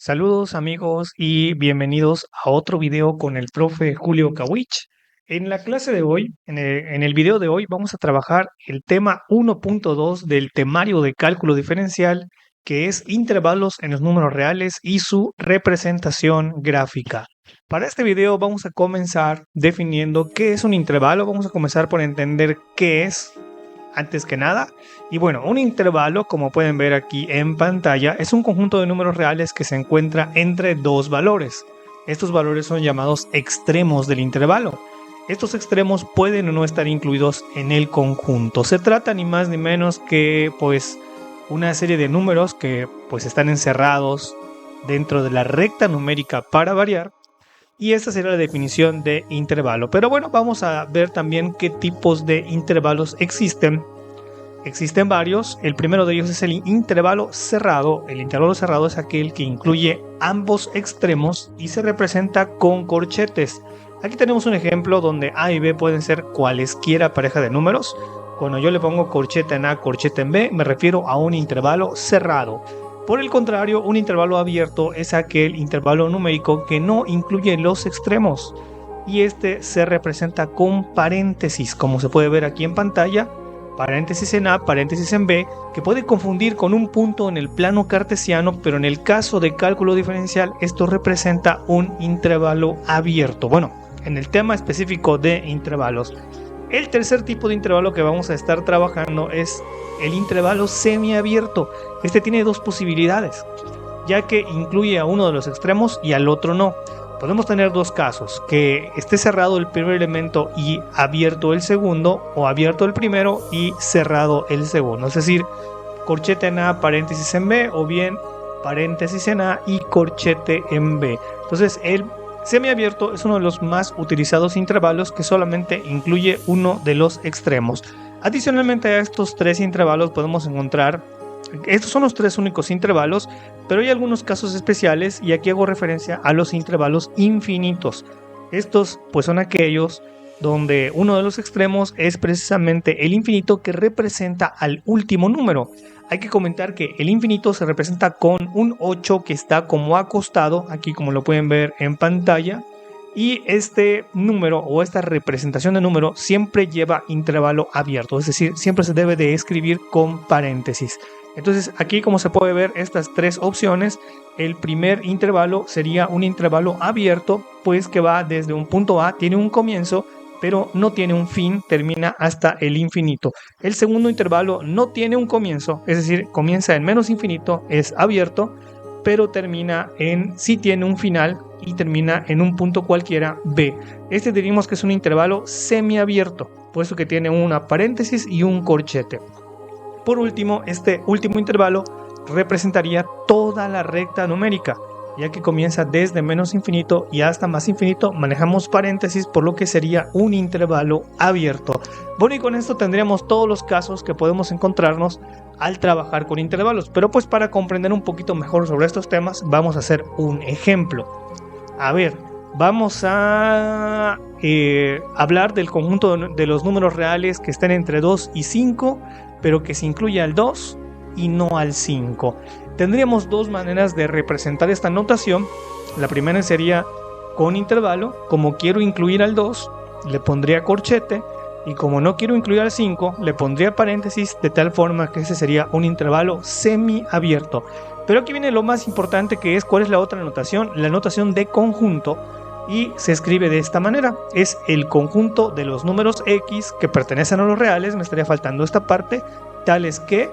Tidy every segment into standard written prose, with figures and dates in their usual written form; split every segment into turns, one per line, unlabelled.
Saludos amigos y bienvenidos a otro video con el profe Julio Kawich. En la clase de hoy, en el video de hoy, vamos a trabajar el tema 1.2 del temario de cálculo diferencial, que es intervalos en los números reales y su representación gráfica. Para este video vamos a comenzar definiendo qué es un intervalo. Vamos a comenzar por entender qué es antes que nada. Y bueno, un intervalo, como pueden ver aquí en pantalla, es un conjunto de números reales que se encuentra entre dos valores. Estos valores son llamados extremos del intervalo. Estos extremos pueden o no estar incluidos en el conjunto. Se trata ni más ni menos que una serie de números que están encerrados dentro de la recta numérica para variar. Y esta sería la definición de intervalo. Pero bueno, vamos a ver también qué tipos de intervalos existen. Existen varios. El primero de ellos es el intervalo cerrado. El intervalo cerrado es aquel que incluye ambos extremos y se representa con corchetes. Aquí tenemos un ejemplo donde A y B pueden ser cualesquiera pareja de números. Cuando yo le pongo corchete en A, corchete en B, me refiero a un intervalo cerrado. Por el contrario, un intervalo abierto es aquel intervalo numérico que no incluye los extremos y este se representa con paréntesis, como se puede ver aquí en pantalla, paréntesis en A, paréntesis en B, que puede confundir con un punto en el plano cartesiano, pero en el caso de cálculo diferencial esto representa un intervalo abierto. Bueno, en el tema específico de intervalos. El tercer tipo de intervalo que vamos a estar trabajando es el intervalo semiabierto. Este tiene dos posibilidades, ya que incluye a uno de los extremos y al otro no. Podemos tener dos casos, que esté cerrado el primer elemento y abierto el segundo, o abierto el primero y cerrado el segundo. Es decir, corchete en A, paréntesis en B, o bien paréntesis en A y corchete en B. Entonces el semiabierto es uno de los más utilizados intervalos que solamente incluye uno de los extremos. Adicionalmente a estos tres intervalos podemos encontrar, estos son los tres únicos intervalos, pero hay algunos casos especiales y aquí hago referencia a los intervalos infinitos. Estos son aquellos donde uno de los extremos es precisamente el infinito que representa al último número. Hay que comentar que el infinito se representa con un 8 que está como acostado, aquí como lo pueden ver en pantalla, y este número o esta representación de número siempre lleva intervalo abierto, es decir, siempre se debe de escribir con paréntesis. Entonces aquí, como se puede ver, estas tres opciones, el primer intervalo sería un intervalo abierto, pues que va desde un punto A, tiene un comienzo, pero no tiene un fin, termina hasta el infinito. El segundo intervalo no tiene un comienzo, es decir, comienza en menos infinito, es abierto, pero termina en, sí tiene un final y termina en un punto cualquiera B. Este diríamos que es un intervalo semiabierto, puesto que tiene una paréntesis y un corchete. Por último, este último intervalo representaría toda la recta numérica, ya que comienza desde menos infinito y hasta más infinito, manejamos paréntesis, por lo que sería un intervalo abierto. Bueno, y con esto tendríamos todos los casos que podemos encontrarnos al trabajar con intervalos, pero para comprender un poquito mejor sobre estos temas, vamos a hacer un ejemplo. A ver, vamos a hablar del conjunto de los números reales que estén entre 2 y 5, pero que se incluya al 2 y no al 5. Tendríamos dos maneras de representar esta notación. La primera sería con intervalo. Como quiero incluir al 2, le pondría corchete, y como no quiero incluir al 5, le pondría paréntesis, de tal forma que ese sería un intervalo semiabierto. Pero aquí viene lo más importante, que es cuál es la otra notación, la notación de conjunto, y se escribe de esta manera: es el conjunto de los números x que pertenecen a los reales, me estaría faltando esta parte, tales que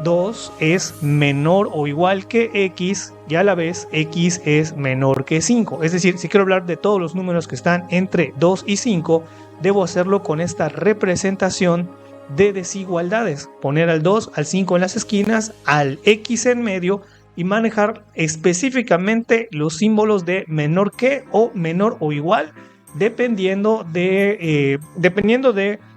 2 es menor o igual que x y a la vez x es menor que 5. Es decir, si quiero hablar de todos los números que están entre 2 y 5, debo hacerlo con esta representación de desigualdades. Poner al 2, al 5 en las esquinas, al x en medio y manejar específicamente los símbolos de menor que o menor o igual, dependiendo de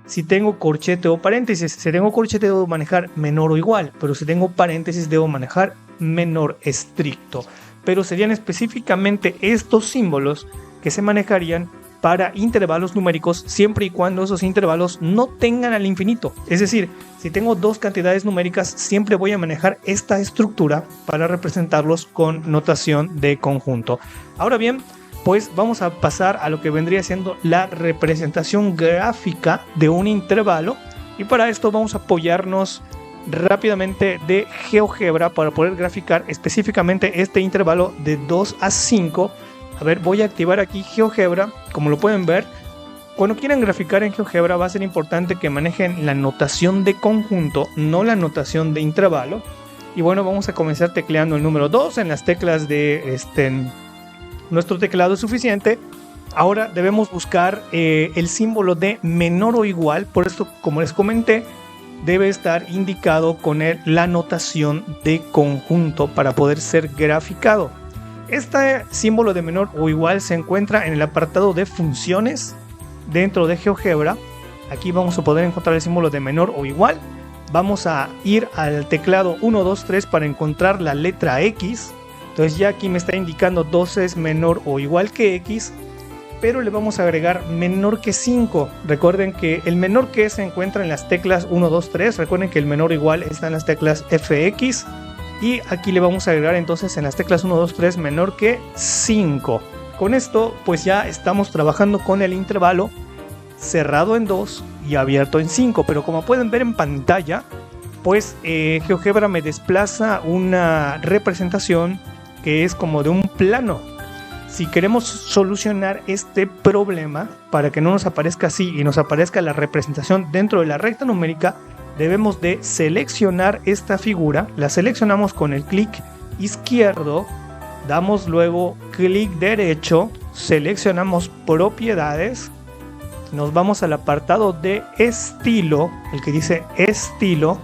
si tengo corchete o paréntesis. Si tengo corchete debo manejar menor o igual, pero si tengo paréntesis debo manejar menor estricto. Pero serían específicamente estos símbolos que se manejarían para intervalos numéricos siempre y cuando esos intervalos no tengan al infinito. Es decir, si tengo dos cantidades numéricas, siempre voy a manejar esta estructura para representarlos con notación de conjunto. Ahora bien, pues vamos a pasar a lo que vendría siendo la representación gráfica de un intervalo, y para esto vamos a apoyarnos rápidamente de GeoGebra para poder graficar específicamente este intervalo de 2 a 5. A ver, voy a activar aquí GeoGebra. Como lo pueden ver, cuando quieran graficar en GeoGebra va a ser importante que manejen la notación de conjunto, no la notación de intervalo. Y bueno, vamos a comenzar tecleando el número 2 en las teclas de nuestro teclado es suficiente. Ahora debemos buscar el símbolo de menor o igual. Por esto, como les comenté, debe estar indicado con la notación de conjunto para poder ser graficado. Este símbolo de menor o igual se encuentra en el apartado de funciones dentro de GeoGebra. Aquí vamos a poder encontrar el símbolo de menor o igual. Vamos a ir al teclado 1, 2, 3 para encontrar la letra X. Entonces ya aquí me está indicando 2 es menor o igual que X, pero le vamos a agregar menor que 5. Recuerden que el menor que se encuentra en las teclas 1, 2, 3. Recuerden que el menor o igual está en las teclas FX. Y aquí le vamos a agregar entonces en las teclas 1, 2, 3 menor que 5. Con esto pues ya estamos trabajando con el intervalo cerrado en 2 y abierto en 5. Pero como pueden ver en pantalla, pues GeoGebra me desplaza una representación que es como de un plano. Si queremos solucionar este problema para que no nos aparezca así y nos aparezca la representación dentro de la recta numérica, debemos de seleccionar esta figura. La seleccionamos con el clic izquierdo, damos luego clic derecho, seleccionamos propiedades, nos vamos al apartado de estilo, el que dice estilo,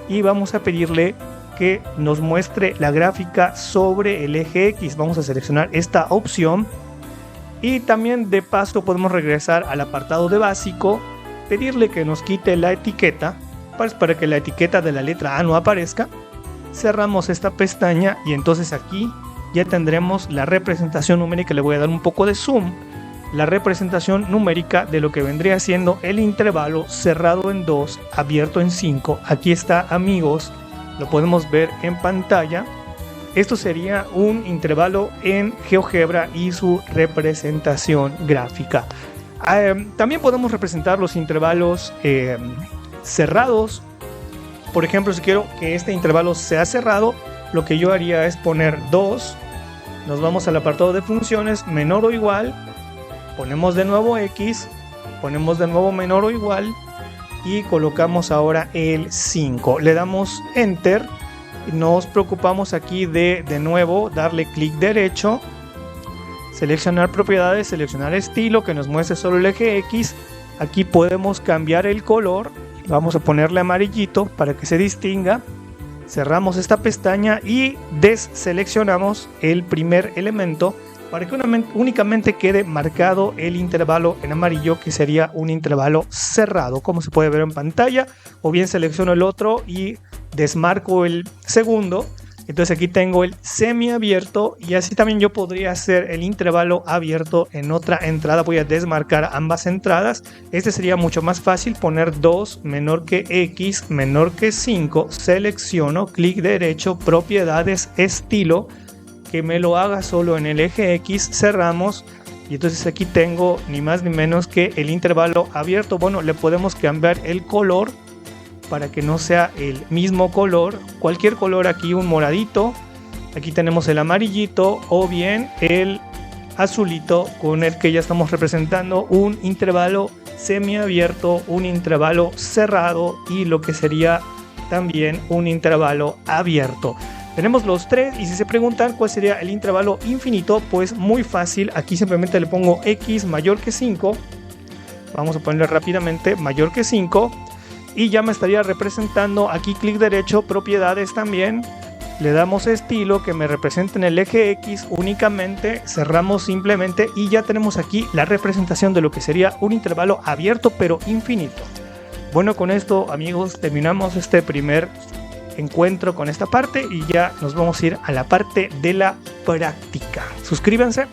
y vamos a pedirle que nos muestre la gráfica sobre el eje X. Vamos a seleccionar esta opción y también de paso podemos regresar al apartado de básico, pedirle que nos quite la etiqueta para que la etiqueta de la letra A no aparezca. Cerramos esta pestaña y entonces aquí ya tendremos la representación numérica. Le voy a dar un poco de zoom. La representación numérica de lo que vendría siendo el intervalo cerrado en 2, abierto en 5. Aquí está, amigos, lo podemos ver en pantalla. Esto sería un intervalo en GeoGebra y su representación gráfica. También podemos representar los intervalos cerrados. Por ejemplo, si quiero que este intervalo sea cerrado, lo que yo haría es poner 2. Nos vamos al apartado de funciones, menor o igual. Ponemos de nuevo X, ponemos de nuevo menor o igual y colocamos ahora el 5. Le damos Enter. Nos preocupamos aquí de nuevo darle clic derecho, seleccionar propiedades, seleccionar estilo que nos muestre solo el eje X. Aquí podemos cambiar el color. Vamos a ponerle amarillito para que se distinga. Cerramos esta pestaña y deseleccionamos el primer elemento para que únicamente quede marcado el intervalo en amarillo, que sería un intervalo cerrado, como se puede ver en pantalla. O bien selecciono el otro y desmarco el segundo. Entonces aquí tengo el semiabierto y así también yo podría hacer el intervalo abierto en otra entrada. Voy a desmarcar ambas entradas. Este sería mucho más fácil, poner 2 menor que X menor que 5. Selecciono, clic derecho, propiedades, estilo, que me lo haga solo en el eje X. Cerramos y entonces aquí tengo ni más ni menos que el intervalo abierto. Bueno, le podemos cambiar el color para que no sea el mismo color, cualquier color. Aquí un moradito, aquí tenemos el amarillito o bien el azulito, con el que ya estamos representando un intervalo semiabierto, un intervalo cerrado y lo que sería también un intervalo abierto. Tenemos los tres y si se preguntan cuál sería el intervalo infinito, pues muy fácil. Aquí simplemente le pongo X mayor que 5. Vamos a ponerle rápidamente mayor que 5. Y ya me estaría representando aquí clic derecho, propiedades también. Le damos estilo que me represente en el eje X únicamente. Cerramos simplemente y ya tenemos aquí la representación de lo que sería un intervalo abierto pero infinito. Bueno, con esto, amigos, terminamos este primer encuentro con esta parte y ya nos vamos a ir a la parte de la práctica. Suscríbanse.